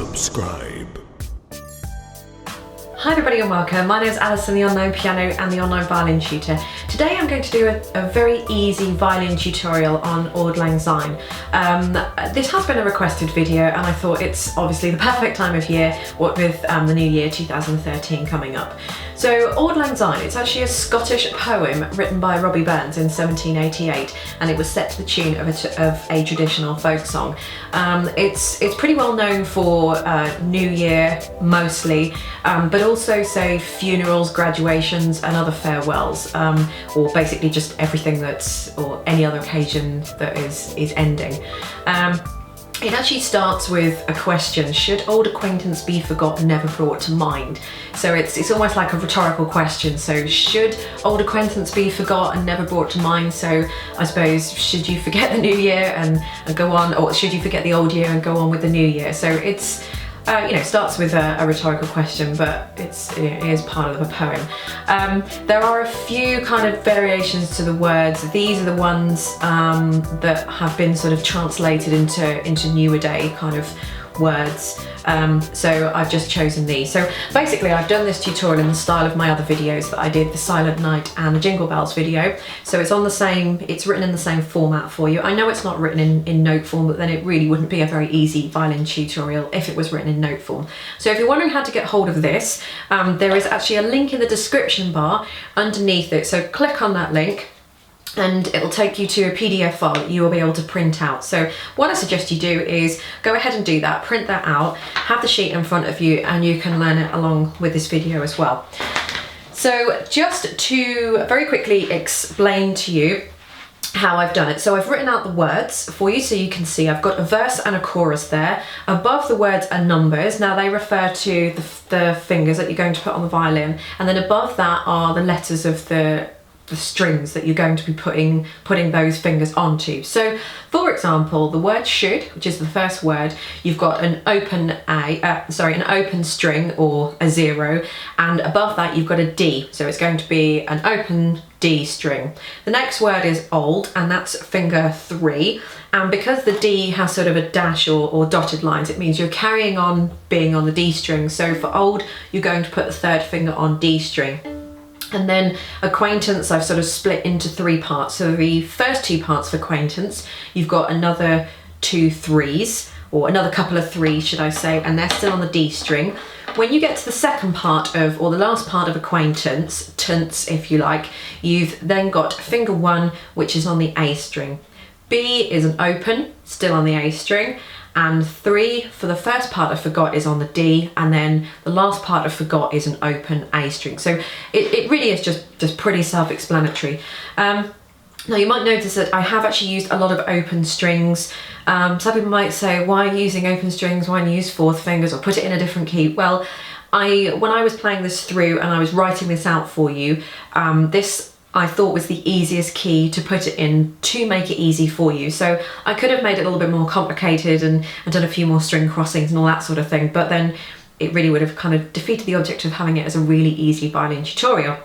subscribe. Hi everybody and welcome. My name is Alison, the unknown piano and the online violin tutor. Today I'm going to do a very easy violin tutorial on Auld Lang Syne. This has been a requested video and I thought it's obviously the perfect time of year, what with the new year 2013 coming up. So Auld Lang Syne, it's actually a Scottish poem written by Robbie Burns in 1788 and it was set to the tune of a traditional folk song. It's pretty well known for New Year mostly, but also say funerals, graduations and other farewells, or basically just everything or any other occasion that is ending. It actually starts with a question: should old acquaintance be forgot, never brought to mind? So it's almost like a rhetorical question. So should old acquaintance be forgot and never brought to mind? So I suppose, should you forget the new year and go on, or should you forget the old year and go on with the new year? So it's starts with a rhetorical question, but it is part of the poem. There are a few kind of variations to the words. These are the ones that have been sort of translated into newer day kind of words. So I've just chosen these. So basically I've done this tutorial in the style of my other videos that I did, the Silent Night and the Jingle Bells video. So it's written in the same format for you. I know it's not written in note form, but then it really wouldn't be a very easy violin tutorial if it was written in note form. So if you're wondering how to get hold of this, there is actually a link in the description bar underneath it. So click on that link and it will take you to a PDF file that you will be able to print out. So what I suggest you do is go ahead and do that, print that out, have the sheet in front of you, and you can learn it along with this video as well. So just to very quickly explain to you how I've done it. So I've written out the words for you so you can see I've got a verse and a chorus there. Above the words are numbers. Now they refer to the fingers that you're going to put on the violin, and then above that are the letters of the strings that you're going to be putting those fingers onto. So for example, the word should, which is the first word, you've got an open open string or a 0, and above that you've got a D, so it's going to be an open D string. The next word is old, and that's finger 3, and because the D has sort of a dash or dotted lines, it means you're carrying on being on the D string. So for old, you're going to put the third finger on D string. And then acquaintance, I've sort of split into 3 parts. So the first 2 parts of acquaintance, you've got another 2 3s, or another couple of 3s, should I say, and they're still on the D string. When you get to the second part or the last part of acquaintance, tunce if you like, you've then got finger 1, which is on the A string. B is an open, still on the A string, and 3 for the first part of forgot is on the D, and then the last part of forgot is an open A string. So it really is just pretty self-explanatory. Now you might notice that I have actually used a lot of open strings. Some people might say, why are you using open strings? Why don't you use 4th fingers or put it in a different key? Well, when I was playing this through and I was writing this out for you, this I thought was the easiest key to put it in to make it easy for you. So I could have made it a little bit more complicated and done a few more string crossings and all that sort of thing, but then it really would have kind of defeated the object of having it as a really easy violin tutorial.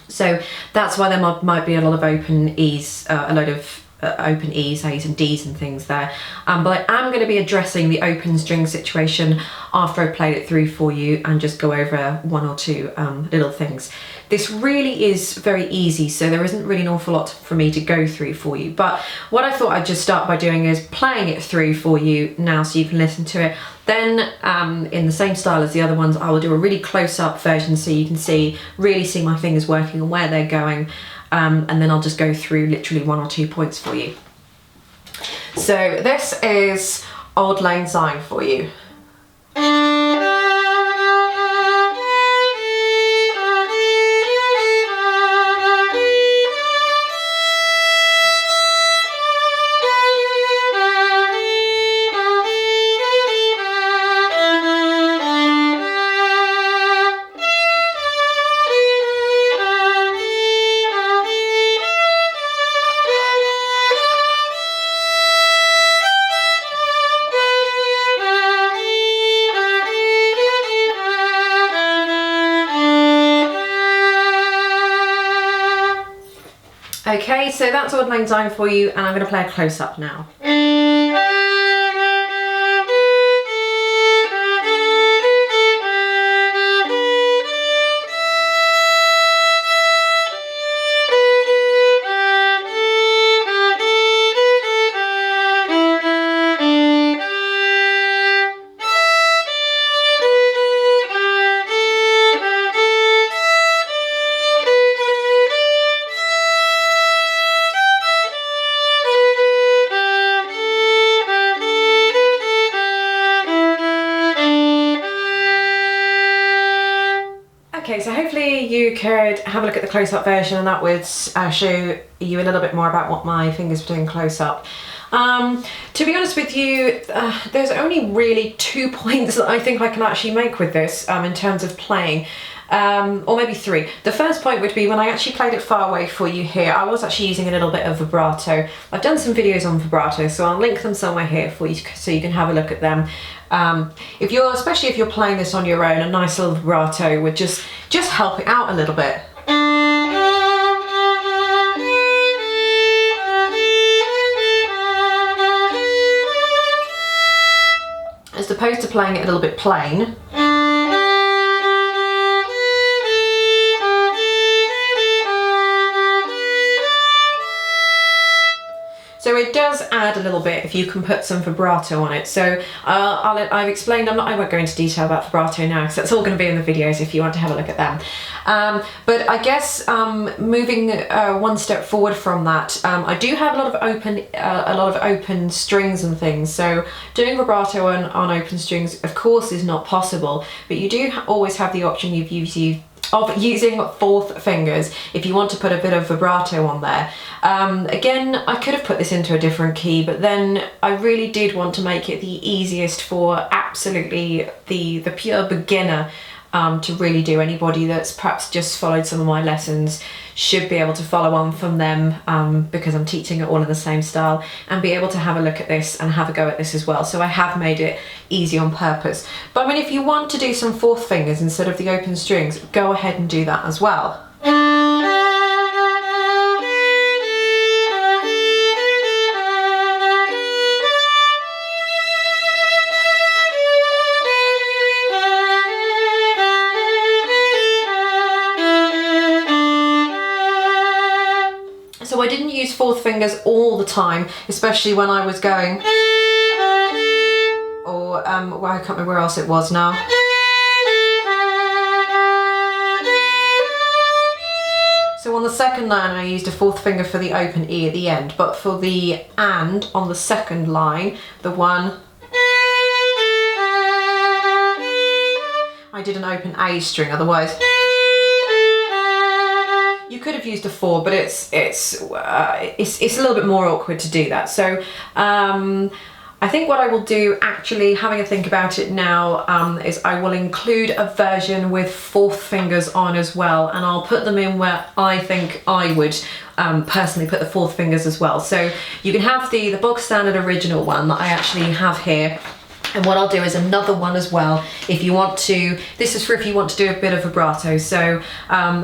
So that's why there might be a lot of open E's, open E's, A's and D's and things there. But I am going to be addressing the open string situation after I played it through for you and just go over 1 or 2 little things. This really is very easy, so there isn't really an awful lot for me to go through for you. But what I thought I'd just start by doing is playing it through for you now so you can listen to it. Then in the same style as the other ones, I will do a really close-up version so you can really see my fingers working and where they're going. And then I'll just go through literally 1 or 2 points for you. So this is Auld Lang Syne for you. Okay, so that's Auld Lang Syne for you, and I'm going to play a close-up now. you could have a look at the close-up version, and that would show you a little bit more about what my fingers were doing close-up. To be honest with you, there's only really 2 points that I think I can actually make with this in terms of playing. Or maybe 3. The first point would be when I actually played it far away for you here, I was actually using a little bit of vibrato. I've done some videos on vibrato, so I'll link them somewhere here for you so you can have a look at them. Especially if you're playing this on your own, a nice little vibrato would just help it out a little bit. As opposed to playing it a little bit plain. So it does add a little bit if you can put some vibrato on it. So I've explained, I won't go into detail about vibrato now because that's all going to be in the videos if you want to have a look at them. But I guess moving one step forward from that, I do have a lot of open strings and things. So doing vibrato on open strings, of course, is not possible. But you do always have the option of using 4th fingers if you want to put a bit of vibrato on there. Again, I could have put this into a different key, but then I really did want to make it the easiest for absolutely the pure beginner to really do. Anybody that's perhaps just followed some of my lessons should be able to follow on from them because I'm teaching it all in the same style, and be able to have a look at this and have a go at this as well. So I have made it easy on purpose. But I mean, if you want to do some 4th fingers instead of the open strings, go ahead and do that as well. So I didn't use 4th fingers all the time, especially when I was going, or well, I can't remember where else it was now. So on the second line I used a 4th finger for the open E at the end, but for the and on the second line, the 1, I did an open A string, otherwise you could have used a 4, but it's a little bit more awkward to do that. So I think what I will do, actually having a think about it now, is I will include a version with 4th fingers on as well, and I'll put them in where I think I would personally put the 4th fingers as well. So you can have the bog standard original one that I actually have here. And what I'll do is another one as well if you want to. This is for if you want to do a bit of vibrato. So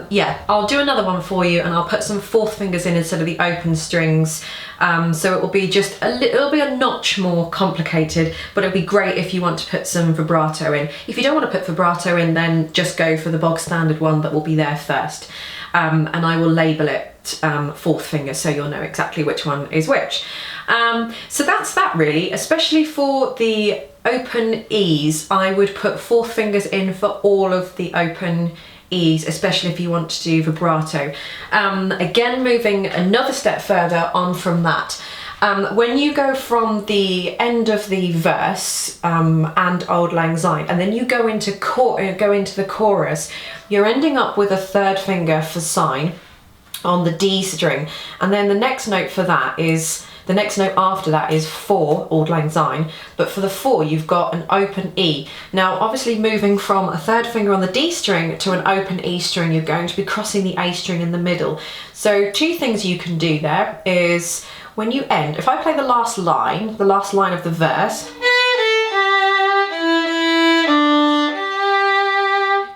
yeah, I'll do another one for you, and I'll put some 4th fingers in instead of the open strings. So it will be just it'll be a notch more complicated, but it'll be great if you want to put some vibrato in. If you don't want to put vibrato in, then just go for the bog standard one that will be there first. And I will label it 4th finger so you'll know exactly which one is which. So that's that really, especially for the open E's. I would put 4th fingers in for all of the open E's, especially if you want to do vibrato. Again, moving another step further on from that, when you go from the end of the verse and Auld Lang Syne, and then you go into the chorus, you're ending up with a 3rd finger for SYNE on the D string, and then the next note for that is, the next note after that is 4, Auld Lang Syne, but for the 4 you've got an open E. Now obviously moving from a 3rd finger on the D string to an open E string, you're going to be crossing the A string in the middle. So 2 things you can do there is, when you end, if I play the last line of the verse,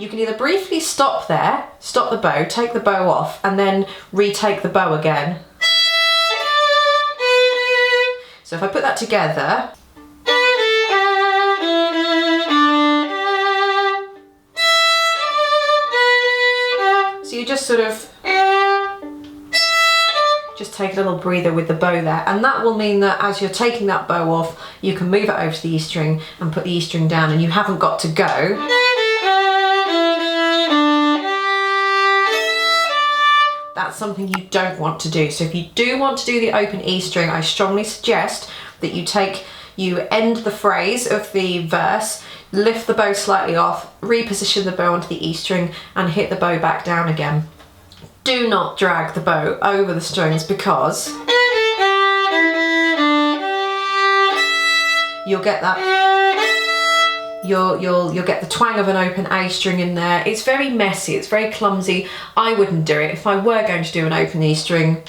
you can either briefly stop there, stop the bow, take the bow off, and then retake the bow again. So if I put that together, so you just sort of just take a little breather with the bow there, and that will mean that as you're taking that bow off, you can move it over to the E string and put the E string down, and you haven't got to go. That's something you don't want to do. So if you do want to do the open E string, I strongly suggest that you end the phrase of the verse, lift the bow slightly off, reposition the bow onto the E string and hit the bow back down again. Do not drag the bow over the strings because you'll get that, you'll get the twang of an open A string in there. It's very messy, it's very clumsy. I wouldn't do it. If I were going to do an open E string,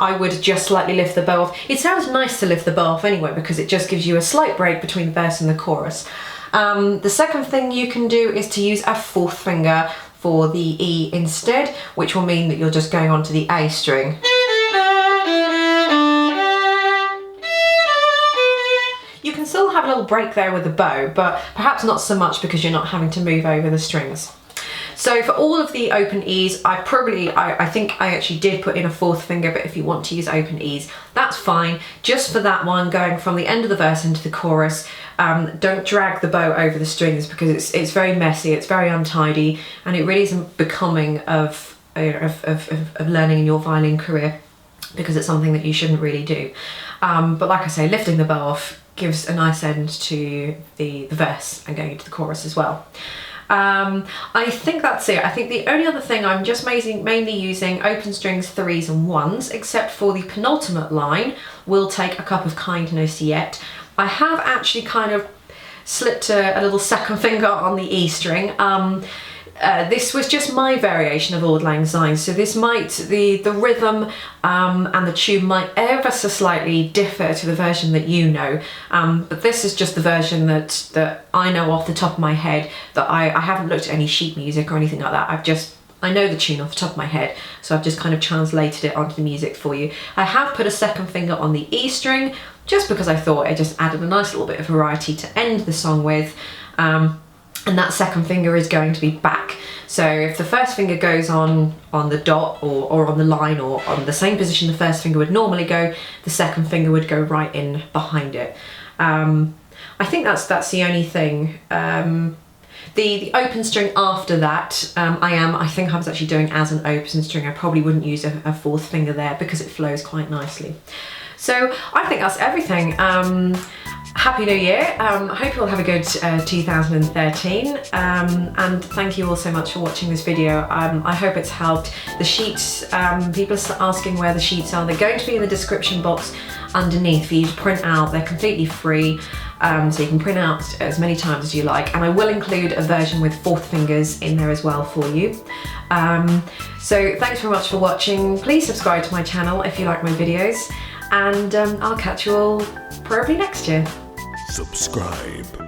I would just slightly lift the bow off. It sounds nice to lift the bow off anyway because it just gives you a slight break between the verse and the chorus. The second thing you can do is to use a fourth finger for the E instead, which will mean that you're just going onto the A string. You can still have a little break there with the bow, but perhaps not so much because you're not having to move over the strings. So for all of the open E's, I think I actually did put in a fourth finger, but if you want to use open E's, that's fine. Just for that one, going from the end of the verse into the chorus, don't drag the bow over the strings because it's very messy, it's very untidy, and it really isn't becoming of learning in your violin career because it's something that you shouldn't really do. But like I say, lifting the bow off gives a nice end to the verse and going into the chorus as well. I think that's it. I think the only other thing, I'm just mainly using open strings 3s and 1s, except for the penultimate line, "Will take a cup of kindness yet." I have actually kind of slipped a little second finger on the E string. This was just my variation of Auld Lang Syne, so this might, the rhythm and the tune might ever so slightly differ to the version that you know, but this is just the version that I know off the top of my head, that I haven't looked at any sheet music or anything like that. I know the tune off the top of my head, so I've just kind of translated it onto the music for you. I have put a second finger on the E string, just because I thought it just added a nice little bit of variety to end the song with. And that second finger is going to be back. So if the first finger goes on the dot or on the line or on the same position the first finger would normally go, the second finger would go right in behind it. I think that's the only thing. The open string after that, I think I was actually doing as an open string. I probably wouldn't use a fourth finger there because it flows quite nicely. So I think that's everything. Happy New Year. I hope you all have a good 2013, and thank you all so much for watching this video. I hope it's helped. The sheets, people are asking where the sheets are. They're going to be in the description box underneath for you to print out. They're completely free, so you can print out as many times as you like, and I will include a version with fourth fingers in there as well for you. So thanks very much for watching. Please subscribe to my channel if you like my videos, and I'll catch you all probably next year. Subscribe.